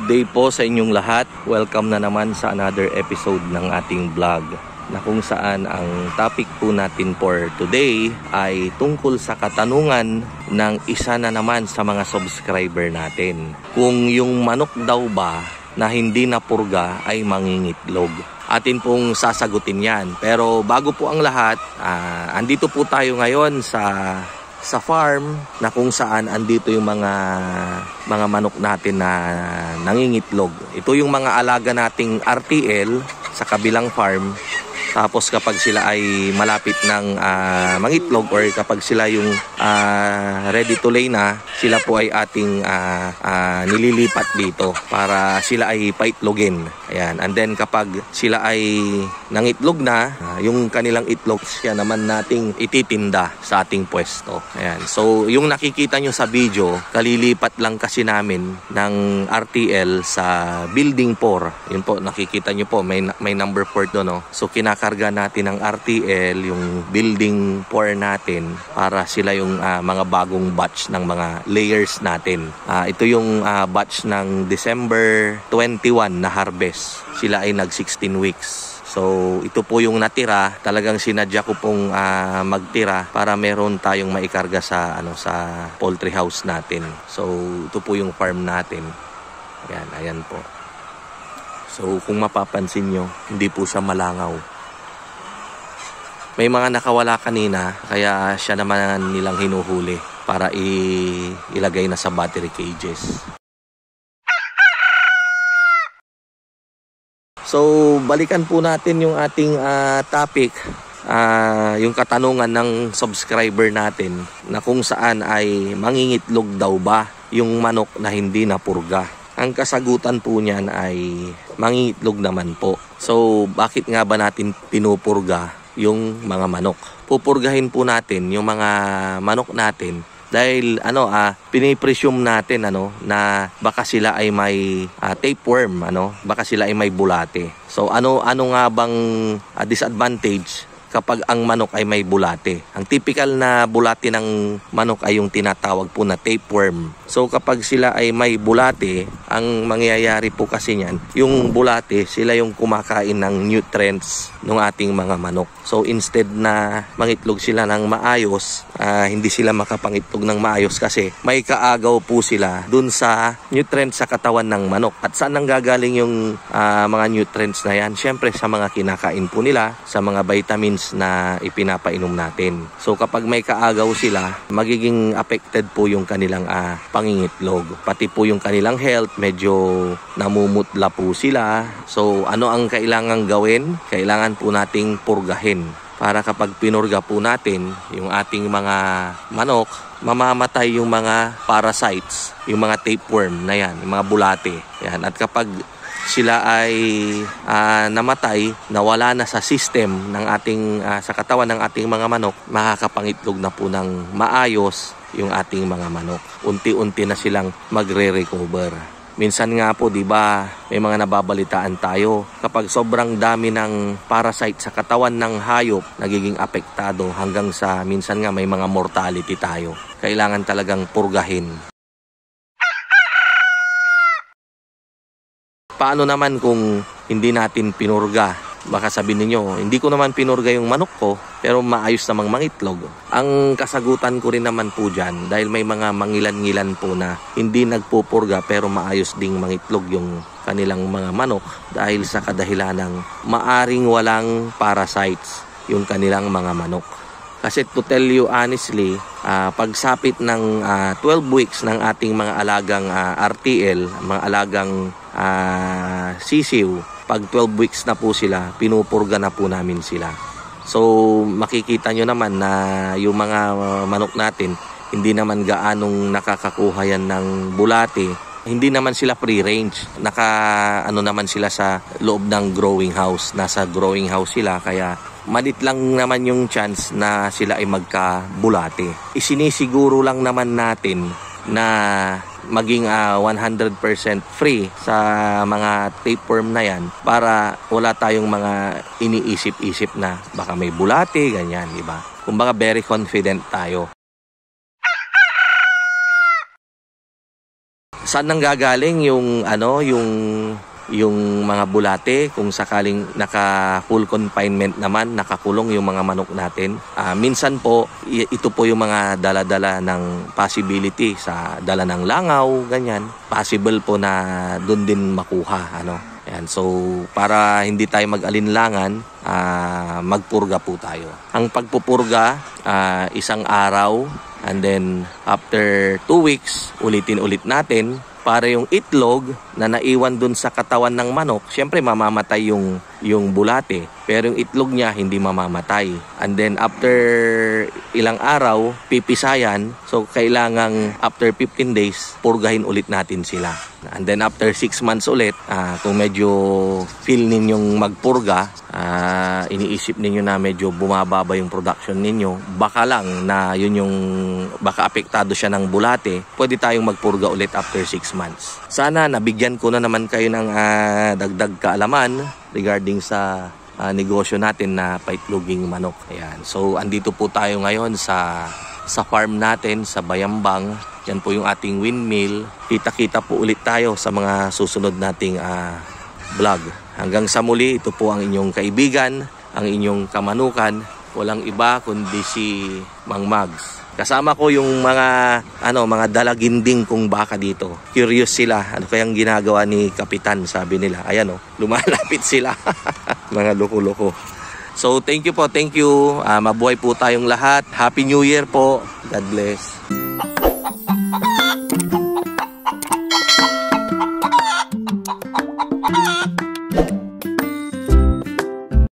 Good day po sa inyong lahat. Welcome na naman sa another episode ng ating vlog, na kung saan ang topic po natin for today ay tungkol sa katanungan ng isa na naman sa mga subscriber natin. Kung yung manok daw ba na hindi napurga ay mangingitlog. Atin pong sasagutin yan. Pero bago po ang lahat, andito po tayo ngayon sa farm na kung saan andito yung mga manok natin na nangingitlog. Ito yung mga alaga nating RTL sa kabilang farm. Tapos kapag sila ay malapit ng mangitlog or kapag sila yung ready to lay na, sila po ay ating nililipat dito para sila ay paitlogin. Ayan. And then kapag sila ay nangitlog na, yung kanilang itlog siya naman nating ititinda sa ating pwesto. Ayan. So yung nakikita nyo sa video, kalilipat lang kasi namin ng RTL sa building 4. Yun po, nakikita nyo po, may number 4 doon. No? So kinakarga natin ang RTL, yung building 4 natin para sila yung mga bagong batch ng mga layers natin. Ito yung batch ng December 21 na harvest. Sila ay nag 16 weeks. So ito po yung natira. Talagang sinadya ko pong magtira para meron tayong maikarga sa poultry house natin. So ito po yung farm natin. Ayan po. So kung mapapansin nyo, hindi po siya malangaw. May mga nakawala kanina, kaya siya naman nilang hinuhuli para ilagay na sa battery cages. So, balikan po natin yung ating topic, yung katanungan ng subscriber natin na kung saan ay mangingitlog daw ba yung manok na hindi napurga. Ang kasagutan po niyan ay mangingitlog naman po. So, bakit nga ba natin pinupurga yung mga manok? Pupurgahin po natin yung mga manok natin dahil pinipresume natin na baka sila ay may tapeworm, baka sila ay may bulate. So ano nga bang disadvantage kapag ang manok ay may bulate? Ang typical na bulate ng manok ay yung tinatawag po na tapeworm. So kapag sila ay may bulate, ang mangyayari po kasi niyan, yung bulate, sila yung kumakain ng nutrients ng ating mga manok. So instead na mangitlog sila ng maayos, hindi sila makapangitlog ng maayos kasi may kaagaw po sila dun sa nutrients sa katawan ng manok. At saan nanggagaling yung mga nutrients na yan? Siyempre sa mga kinakain po nila, sa mga vitamins na ipinapainom natin. So kapag may kaagaw sila, magiging affected po yung kanilang pangingitlog. Pati po yung kanilang health, medyo namumutla po sila. So ano ang kailangan gawin? Kailangan po nating purgahin. Para kapag pinurga po natin yung ating mga manok, mamamatay yung mga parasites, yung mga tapeworm na yan, yung mga bulate. Yan. At kapag sila ay namatay, nawala na sa system ng ating sa katawan ng ating mga manok, makakapangitlog na po ng maayos yung ating mga manok. Unti-unti na silang magre-recover. Minsan nga po, 'di ba, may mga nababalitaan tayo kapag sobrang dami ng parasite sa katawan ng hayop, nagiging apektado hanggang sa minsan nga may mga mortality tayo. Kailangan talagang purgahin. Paano naman kung hindi natin pinurga? Baka sabihin niyo, hindi ko naman pinurga yung manok ko, pero maayos namang mangitlog. Ang kasagutan ko rin naman po dyan, dahil may mga mangilan-ngilan po na hindi nagpupurga pero maayos ding mangitlog yung kanilang mga manok dahil sa kadahilan ng maaring walang parasites yung kanilang mga manok. Kasi to tell you honestly, pagsapit ng 12 weeks ng ating mga alagang RTL, mga alagang sisiw, pag 12 weeks na po sila, pinupurga na po namin sila. So makikita nyo naman na yung mga manok natin, hindi naman gaanong nakakakuha yan ng bulate. Hindi naman sila free range. Naman sila sa loob ng growing house. Nasa growing house sila, kaya malit lang naman yung chance na sila ay magkabulate. Isinisiguro lang naman natin na maging 100% free sa mga tapeworm na yan para wala tayong mga iniisip-isip na baka may bulate, ganyan, di ba? Kumbaga very confident tayo. saan nanggagaling yung yung mga bulate kung sakaling naka full confinement naman, nakakulong yung mga manok natin. Minsan po ito po yung mga dala-dala ng possibility sa dala ng langaw, ganyan. Possible po na doon din makuha Ayan, so para hindi tayo mag-alinlangan, magpurga po tayo. Ang pagpupurga, isang araw, and then after 2 weeks, ulitin ulit natin para yung itlog na naiwan dun sa katawan ng manok, syempre mamamatay yung bulate, pero yung itlog niya hindi mamamatay. And then after ilang araw, pipisayan, so kailangang after 15 days, purgahin ulit natin sila. And then after 6 months ulit, kung medyo feel ninyong magpurga, iniisip ninyo na medyo bumababa yung production ninyo, baka lang na yun yung baka apektado siya ng bulate, pwede tayong magpurga ulit after 6 months. Sana nabigyan ko na naman kayo ng dagdag kaalaman regarding sa negosyo natin na paitloging manok. Ayan. So andito po tayo ngayon sa farm natin sa Bayambang. Yan po yung ating windmill. Kita-kita po ulit tayo sa mga susunod nating vlog. Hanggang sa muli, ito po ang inyong kaibigan, ang inyong kamanukan. Walang iba kundi si Mang Mags. Kasama ko yung mga dalaginding kong baka dito. Curious sila, ano kayang ginagawa ni Kapitan, sabi nila. Ayan lumalapit sila. Mga loko-loko. So thank you po, thank you. Mabuhay po tayong lahat. Happy New Year po. God bless.